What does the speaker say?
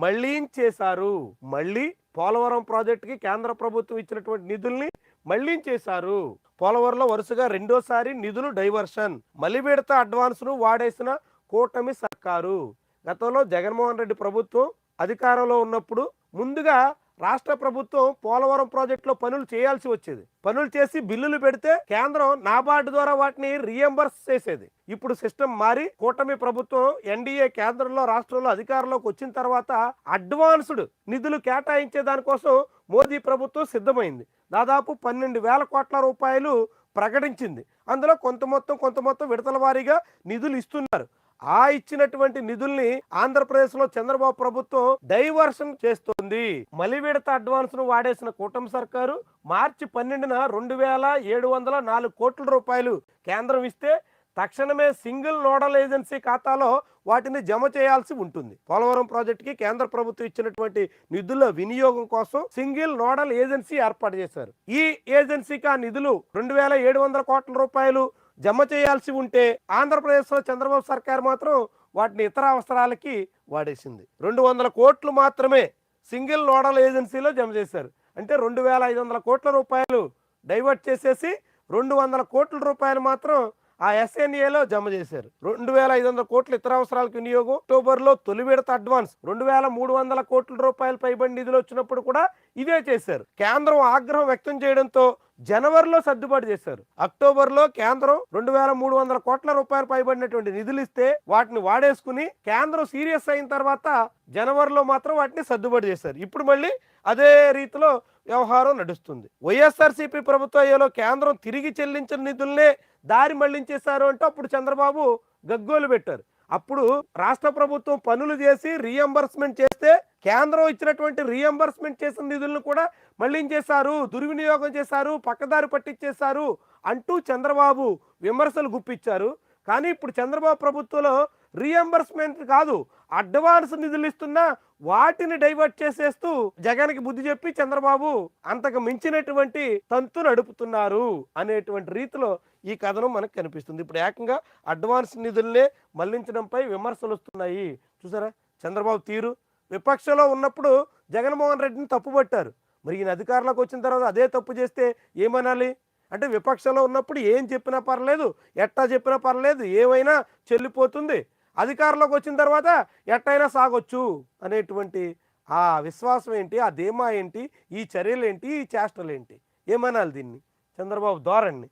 మళ్లించేశారు. మళ్ళీ పోలవరం ప్రాజెక్టుకి కేంద్ర ప్రభుత్వం ఇచ్చినటువంటి నిధుల్ని మళ్లించేశారు. పోలవరంలో వరుసగా రెండోసారి నిధులు డైవర్షన్. మలి విడత అడ్వాన్స్ను వాడేసిన కూటమి సర్కారు. గతంలో జగన్మోహన్ రెడ్డి ప్రభుత్వం అధికారంలో ఉన్నప్పుడు ముందుగా రాష్ట్ర ప్రభుత్వం పోలవరం ప్రాజెక్టులో పనులు చేయాల్సి వచ్చేది. పనులు చేసి బిల్లులు పెడితే కేంద్రం నాబార్డు ద్వారా వాటిని రీఎంబర్స్ చేసేది. ఇప్పుడు సిస్టమ్ మారి కూటమి ప్రభుత్వం ఎన్డీఏ కేంద్రంలో రాష్ట్రంలో అధికారంలోకి వచ్చిన తర్వాత అడ్వాన్స్డ్ నిధులు కేటాయించే దానికోసం మోదీ ప్రభుత్వం సిద్ధమైంది. దాదాపు 12,000 కోట్ల రూపాయలు ప్రకటించింది. అందులో కొంత మొత్తం విడతల వారీగా నిధులు ఇస్తున్నారు. ఆ ఇచ్చినటువంటి నిధుల్ని ఆంధ్రప్రదేశ్లో చంద్రబాబు ప్రభుత్వం డైవర్షన్ చేస్తోంది. మలి విడత అడ్వాన్స్ ను వాడేసిన కూటమి సర్కారు మార్చి 12న 2,704 కోట్ల రూపాయలు కేంద్రం ఇస్తే తక్షణమే సింగిల్ నోడల్ ఏజెన్సీ ఖాతాలో వాటిని జమ చేయాల్సి ఉంటుంది. పోలవరం ప్రాజెక్టుకి కేంద్ర ప్రభుత్వం ఇచ్చినటువంటి నిధుల వినియోగం కోసం సింగిల్ నోడల్ ఏజెన్సీ ఏర్పాటు చేశారు. ఈ ఏజెన్సీకి ఆ నిధులు 2,700 కోట్ల రూపాయలు జమ చేయాల్సి ఉంటే ఆంధ్రప్రదేశ్లో చంద్రబాబు సర్కార్ మాత్రం వాటిని ఇతర అవసరాలకి వాడేసింది. 200 కోట్లు మాత్రమే సింగిల్ నోడల్ ఏజెన్సీలో జమ చేశారు. అంటే 2,500 కోట్ల రూపాయలు డైవర్ట్ చేసేసి 200 కోట్ల రూపాయలు మాత్రం ఆ ఎస్ఎన్ఏలో జమ చేశారు. 2,500 కోట్ల ఇతర అవసరాలకు వినియోగం. అక్టోబర్లో తొలి విడత అడ్వాన్స్ 2,300 కోట్ల రూపాయల పైబడి నిధులు వచ్చినప్పుడు కూడా ఇదే చేశారు. కేంద్రం ఆగ్రహం వ్యక్తం చేయడంతో జనవరిలో సర్దుబాటు చేశారు. అక్టోబర్లో కేంద్రం 2,300 కోట్ల రూపాయలు పైబడినటువంటి నిధులు ఇస్తే వాటిని వాడేసుకుని కేంద్రం సీరియస్ అయిన తర్వాత జనవరిలో మాత్రం వాటిని సర్దుబాటు చేశారు. ఇప్పుడు మళ్ళీ అదే రీతిలో వ్యవహారం నడుస్తుంది. వైఎస్ఆర్సీపీ ప్రభుత్వ అయ్యేలో కేంద్రం తిరిగి చెల్లించిన నిధుల్నే దారి మళ్లించేశారు అంటే అప్పుడు చంద్రబాబు గగ్గోలు పెట్టారు. అప్పుడు రాష్ట్ర ప్రభుత్వం పనులు చేసి రీఎంబర్స్మెంట్ చేస్తే కేంద్రం ఇచ్చినటువంటి రీఎంబర్స్మెంట్ చేసిన నిధులను కూడా మళ్లించేశారు, దుర్వినియోగం చేశారు, పక్కదారి పట్టించేశారు అంటూ చంద్రబాబు విమర్శలు గుప్పించారు. కానీ ఇప్పుడు చంద్రబాబు ప్రభుత్వంలో రీఎంబర్స్మెంట్ కాదు, అడ్వాన్స్ నిధులు ఇస్తున్నా వాటిని డైవర్ట్ చేసేస్తూ జగన్కి బుద్ధి చెప్పి చంద్రబాబు అంతకు మించినటువంటి తంతు నడుపుతున్నారు అనేటువంటి రీతిలో ఈ కథనం మనకు కనిపిస్తుంది. ఇప్పుడు ఏకంగా అడ్వాన్స్ నిధుల్నే మళ్లించడంపై విమర్శలు వస్తున్నాయి. చూసారా చంద్రబాబు తీరు. విపక్షంలో ఉన్నప్పుడు జగన్మోహన్ రెడ్డిని తప్పుపట్టారు. మరి ఈయన అధికారంలోకి వచ్చిన తర్వాత అదే తప్పు చేస్తే ఏమనాలి? అంటే విపక్షంలో ఉన్నప్పుడు ఏం చెప్పినా పర్లేదు, ఎట్టా చెప్పినా పర్లేదు, ఏమైనా చెల్లిపోతుంది. అధికారంలోకి వచ్చిన తర్వాత ఎట్టయినా సాగొచ్చు అనేటువంటి ఆ విశ్వాసం ఏంటి, ఆ ధీమా ఏంటి, ఈ చర్యలు ఏంటి, ఈ చేష్టలు ఏంటి, ఏమనాలి దీన్ని చంద్రబాబు ధోరణి?